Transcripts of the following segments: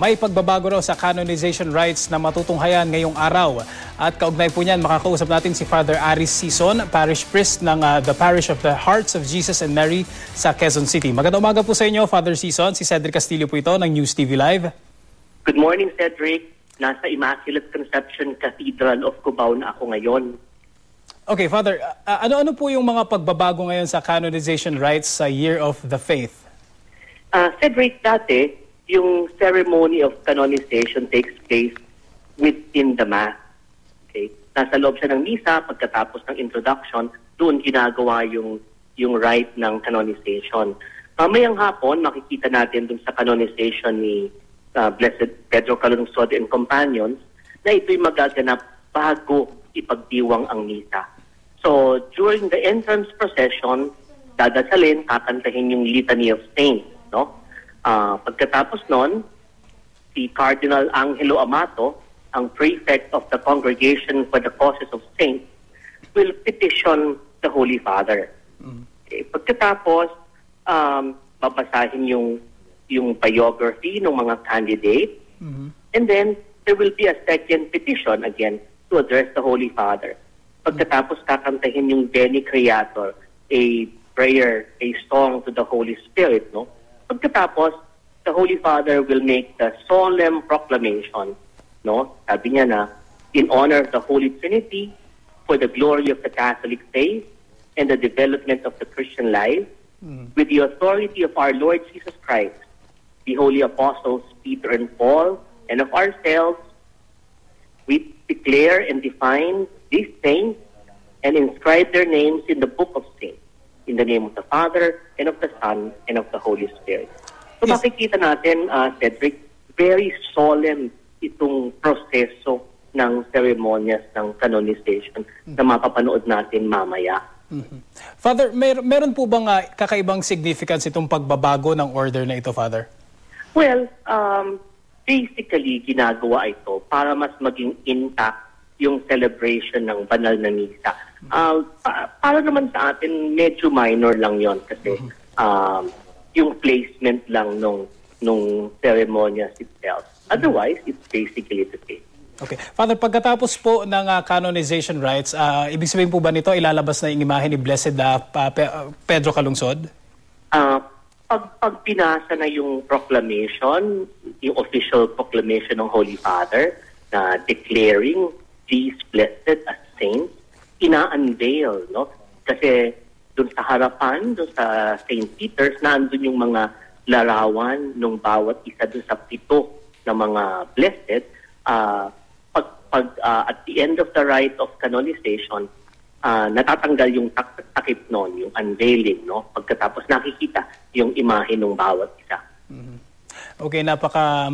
May pagbabago raw sa canonization rites na matutunghayan ngayong araw. At kaugnay po niyan, makakausap natin si Father Aris Sison, Parish Priest ng the Parish of the Hearts of Jesus and Mary sa Quezon City. Magandang umaga po sa inyo, Father Sison. Si Cedric Castillo po ito ng News TV Live. Good morning, Cedric. Nasa Immaculate Conception Cathedral of Cubao na ako ngayon. Okay, Father, ano-ano po yung mga pagbabago ngayon sa canonization rites sa Year of the Faith? Cedric, dati, yung ceremony of canonization takes place within the Mass. Okay? Nasa loob siya ng misa, pagkatapos ng introduction, doon ginagawa yung rite ng canonization. Mamayang hapon, makikita natin doon sa canonization ni Blessed Pedro Calungsod and Companions na ito'y magaganap bago ipagdiwang ang misa. So, during the entrance procession, dadasalin, kakantahin yung Litany of Saints, no? Pagkatapos nun, si Cardinal Angelo Amato, ang prefect of the Congregation for the Causes of Saints, will petition the Holy Father. Okay. Pagkatapos, babasahin yung biography ng mga candidates, and then there will be a second petition again to address the Holy Father. Pagkatapos kakantahin yung Veni Creator, a prayer, a song to the Holy Spirit, no? Pagkatapos, the Holy Father will make the solemn proclamation, no? Sabi niya na, in honor of the Holy Trinity, for the glory of the Catholic faith and the development of the Christian life, with the authority of our Lord Jesus Christ, the holy apostles Peter and Paul, and of ourselves, we declare and define these saints and inscribe their names in the book of saints, in the name of the Father, and of the Son, and of the Holy Spirit. So makikita natin, Cedric, very solemn itong proseso ng ceremonias ng canonization na mapapanood natin mamaya. Father, meron po bang kakaibang significance itong pagbabago ng order na ito, Father? Well, basically, ginagawa ito para mas maging intact yung celebration ng banal na misa. Para naman sa atin, medyo minor lang yon kasi yung placement lang nung ceremonias itself. Otherwise, it's basically the same. Okay. Father, pagkatapos po ng canonization rites, ibig sabihin po ba nito ilalabas na yung imahe ni Blessed Pedro Calungsod? Pag pinasa na yung proclamation, yung official proclamation ng Holy Father na declaring these blessed as saints, ina-unveil, no? Kasi doon sa harapan, doon sa St. Peter's, nandun yung mga larawan ng bawat isa doon sa 7 na mga blessed. At the end of the rite of canonization, natatanggal yung takip noon, yung unveiling, no? Pagkatapos nakikita yung imahe ng bawat isa. Okay,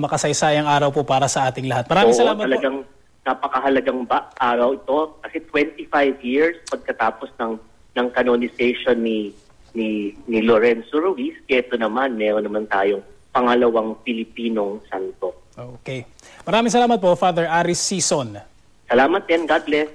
makasaysayang araw po para sa ating lahat. Maraming salamat talagang po. Napakahalagang araw ito kasi 25 years pagkatapos ng canonization ni Lorenzo Ruiz, kaya ito naman, meron naman tayong pangalawang Pilipinong santo. Okay. Maraming salamat po, Father Aris Sison. Salamat din. God bless.